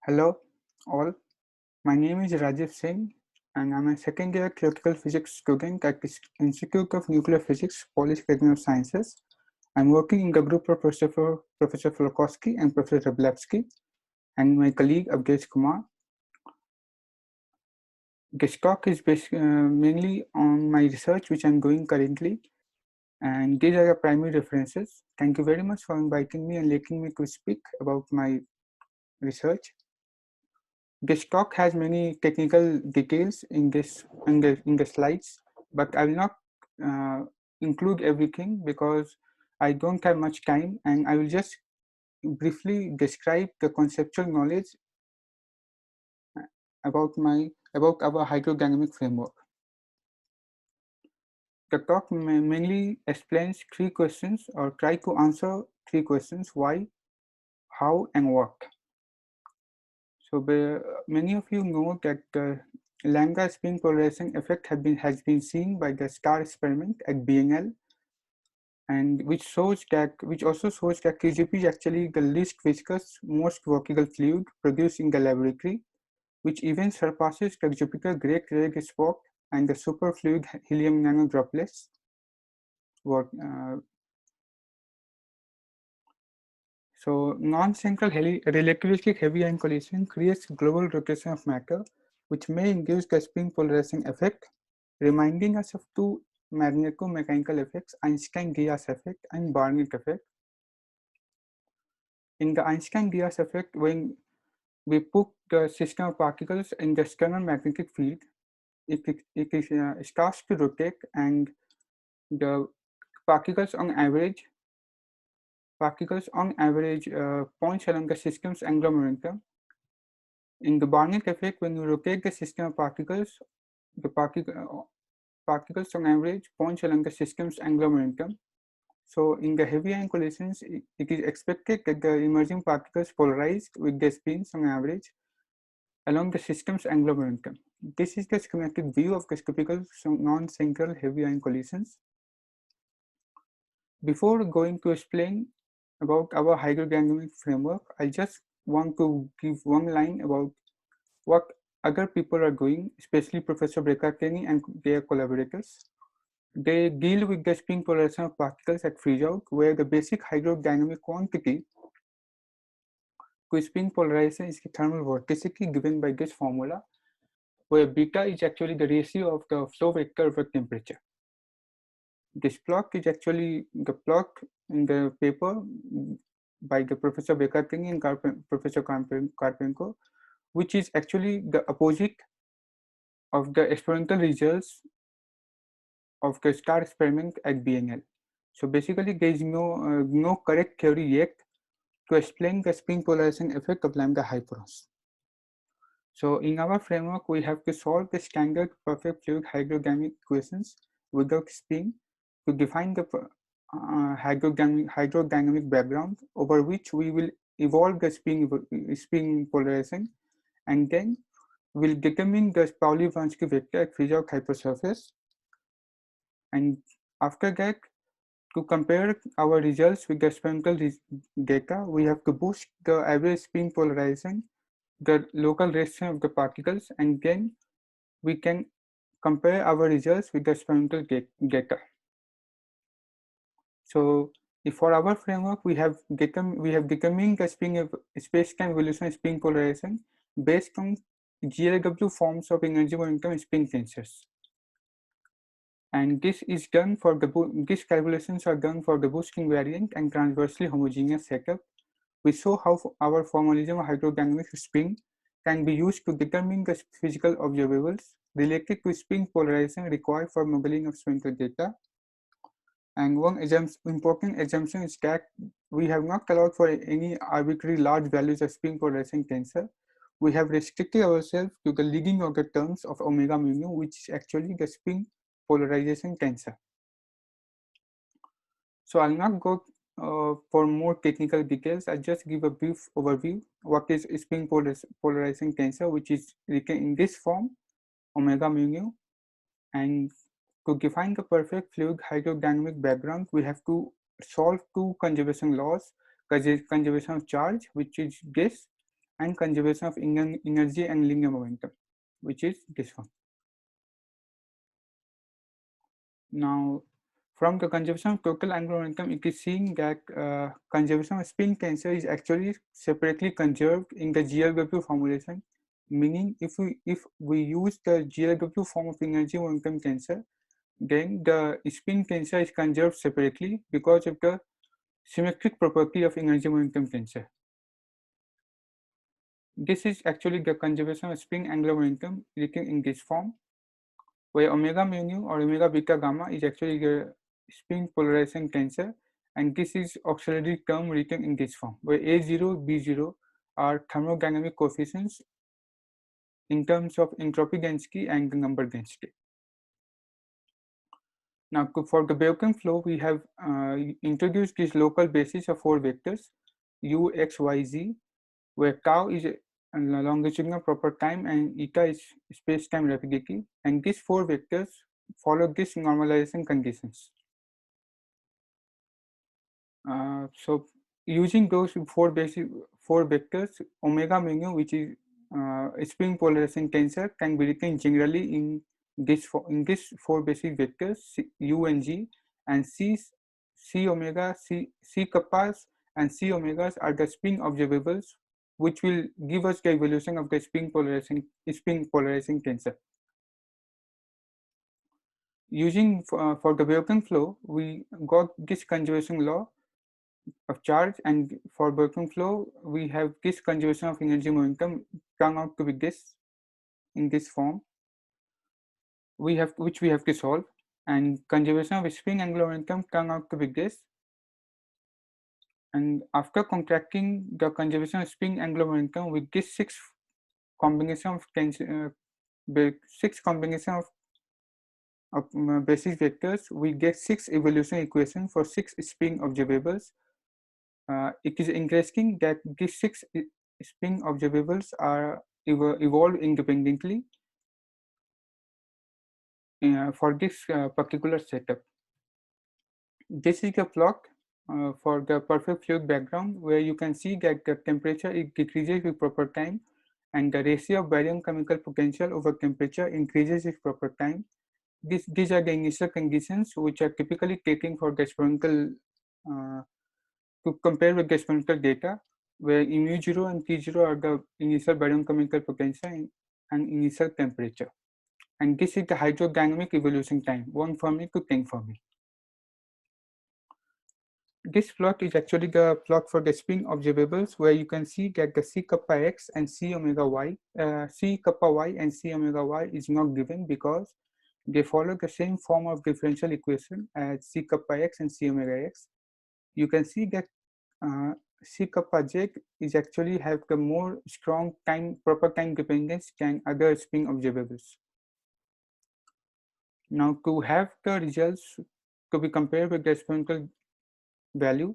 Hello, all. My name is Rajiv Singh, and I'm a second year theoretical physics student at the Institute of Nuclear Physics, Polytechnic of Sciences. I'm working in the group of Professor Filakowski and Professor Blevsky, and my colleague Abdesh Kumar. This talk is mainly on my research, which I'm doing currently, and these are the primary references. Thank you very much for inviting me and letting me to speak about my research. This talk has many technical details in the slides, but I will not include everything because I don't have much time, and I will just briefly describe the conceptual knowledge about our hydrodynamic framework. The talk mainly explains three questions or try to answer three questions: why, how, and what. So many of you know that the lambda spin polarization effect has been seen by the STAR experiment at BNL, and which also shows that KGP is actually the least viscous, most workable fluid produced in the laboratory, which even surpasses the Jupiter Great Rayleigh Spot and the superfluid helium nanodroplets. So non-central relativistic heavy ion collision creates global rotation of matter, which may induce the spin polarizing effect, reminding us of two magnetico-mechanical effects, Einstein-Diaz effect and Barnett effect. In the Einstein-Diaz effect, when we put the system of particles in the external magnetic field, it starts to rotate, and the particles on average points along the system's angular momentum. In the Barnett effect, when you rotate the system of particles, the particles on average points along the system's angular momentum. So in the heavy ion collisions, it is expected that the emerging particles polarized with their spins on average along the system's angular momentum. This is the schematic view of the typical non-central heavy ion collisions. Before going to explain about our hydrodynamic framework, I just want to give one line about what other people are doing, especially Professor Brekka-Kenny and their collaborators. They deal with the spin polarization of particles at freeze-out, where the basic hydrodynamic quantity to spin polarization is the thermal vorticity given by this formula, where beta is actually the ratio of the flow vector over temperature. This plot is actually the plot in the paper by the Professor Brekka-Kenny and Professor Karpenko, which is actually the opposite of the experimental results of the STAR experiment at BNL. So basically, there is no correct theory yet to explain the spin polarization effect of lambda hyperons. So in our framework, we have to solve the standard perfect fluid hydrodynamic equations without spin to define the hydrodynamic background over which we will evolve the spin polarization, and then we'll determine the Pauli-Wronski vector at freeze-out hypersurface. And after that, to compare our results with the experimental data, we have to boost the average spin polarization, the local resistance of the particles, and then we can compare our results with the experimental data. So, if for our framework, we have determined the space-time evolution spin polarization based on GLW forms of energy momentum spin tensors. And this is done for these calculations are done for the boosting invariant and transversely homogeneous setup. We show how our formalism of hydrodynamic spin can be used to determine the physical observables related to spin polarization required for modeling of experimental data. And one important assumption is that we have not allowed for any arbitrary large values of spin polarization tensor. We have restricted ourselves to the leading order terms of omega mu nu, which is actually the spin polarization tensor. So I'll not go for more technical details. I'll just give a brief overview. What is spin polarizing tensor, which is written in this form, omega mu nu. And to define the perfect fluid hydrodynamic background, we have to solve two conservation laws, conservation of charge, which is this, and conservation of energy and linear momentum, which is this one. Now, from the conservation of total angular momentum, it is seen that conservation of spin tensor is actually separately conserved in the GLW formulation. Meaning, if we use the GLW form of energy momentum tensor, then the spin tensor is conserved separately because of the symmetric property of energy momentum tensor. This is actually the conservation of spin angular momentum written in this form, where omega mu nu or omega beta gamma is actually the spin polarization tensor, and this is auxiliary term written in this form, where A0, B0 are thermodynamic coefficients in terms of entropy density and the number density. Now, for the Biocham flow, we have introduced this local basis of 4 vectors u, x, y, z, where tau is a longitudinal proper time and eta is space-time rapidity, and these 4 vectors follow this normalization conditions. So using those 4 vectors, omega mu nu, which is spin polarization tensor, can be written generally in this 4 basic vectors u and g, and c omega, c kappas and c omegas are the spin observables, which will give us the evolution of the spin polarizing tensor. Using for the Biocham flow, we got this conservation law of charge, and for Biocham flow, we have this conservation of energy momentum turn out to be this in this form. Which we have to solve, and conservation of spin angular momentum turn out to be this. And after contracting the conservation of spin angular momentum with this 6 combination of basis vectors, we get 6 evolution equations for 6 spin observables. It is interesting that these 6 spin observables are evolved independently for this particular setup. This is a plot for the perfect fluid background, where you can see that the temperature decreases with proper time, and the ratio of barium chemical potential over temperature increases with proper time. These are the initial conditions which are typically taken for the experimental to compare with the experimental data, where mu0 and T0 are the initial barium chemical potential and initial temperature. And this is the hydrodynamic evolution time, 1 Fermi to 10 Fermi. This plot is actually the plot for the spin observables, where you can see that the c kappa x and c omega y, c kappa y and c omega y is not given because they follow the same form of differential equation as c kappa x and c omega x. You can see that c kappa j is actually have the more strong proper time dependence than other spin observables. Now, to have the results to be compared with the experimental value,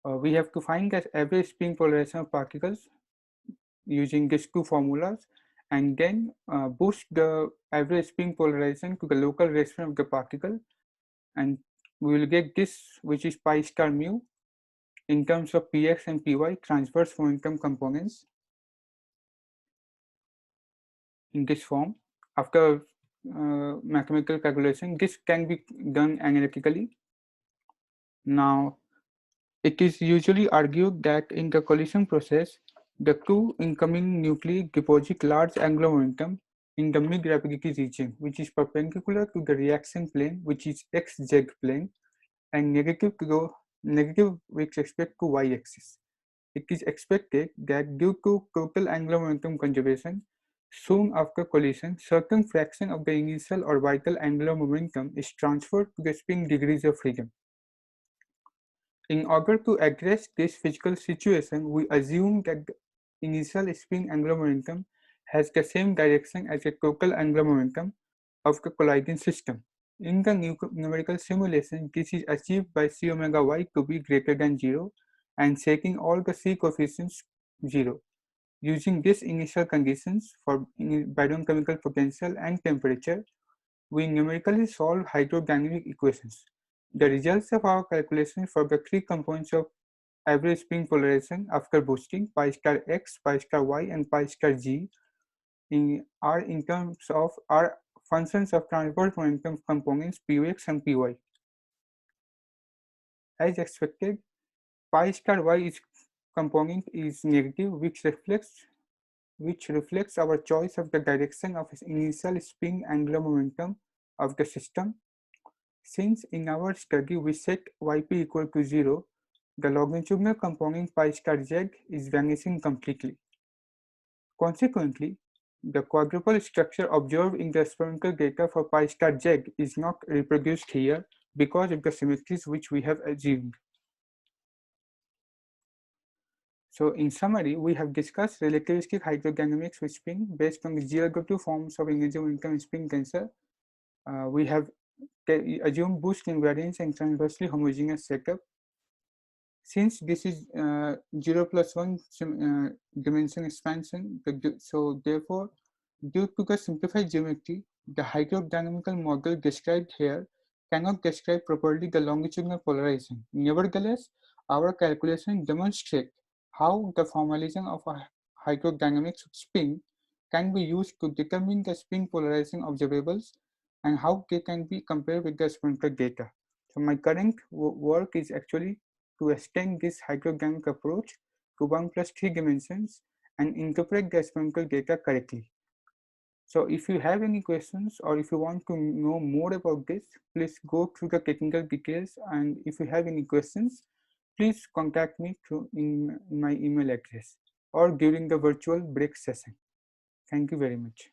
we have to find the average spin polarization of particles using these 2 formulas, and then boost the average spin polarization to the local restriction of the particle, and we will get this, which is pi star mu in terms of px and py transverse momentum components in this form. After mathematical calculation, this can be done analytically. Now, it is usually argued that in the collision process, the 2 incoming nuclei deposit large angular momentum in the mid-rapidity region, which is perpendicular to the reaction plane, which is xz plane, and negative with respect to y-axis. It is expected that due to total angular momentum conservation, soon after collision, certain fraction of the initial orbital angular momentum is transferred to the spin degrees of freedom. In order to address this physical situation, we assume that the initial spin angular momentum has the same direction as the total angular momentum of the colliding system. In the numerical simulation, this is achieved by c omega y to be greater than 0 and setting all the c coefficients 0. Using these initial conditions for barium chemical potential and temperature, we numerically solve hydrodynamic equations. The results of our calculations for the 3 components of average spin polarization after boosting pi star x, pi star y, and pi star g are in terms of are functions of transport momentum components Px and Py. As expected, pi star y is component is negative, which reflects our choice of the direction of initial spin angular momentum of the system. Since in our study we set yp equal to 0, the longitudinal component pi star z is vanishing completely. Consequently, the quadrupole structure observed in the experimental data for pi star z is not reproduced here because of the symmetries which we have assumed. So in summary, we have discussed relativistic hydrodynamics with spin based on the G-ergodic forms of energy momentum spin tensor. We have assumed boost invariance and transversely homogeneous setup. Since this is 0 plus 1 dimension expansion, so therefore, due to the simplified geometry, the hydrodynamical model described here cannot describe properly the longitudinal polarization. Nevertheless, our calculation demonstrate how the formalism of a hydrodynamics spin can be used to determine the spin polarization observables and how they can be compared with the experimental data. So my current work is actually to extend this hydrodynamic approach to 1 plus 3 dimensions and interpret the experimental data correctly. So if you have any questions or if you want to know more about this, please go through the technical details, and if you have any questions, please contact me through in my email address or during the virtual break session. Thank you very much.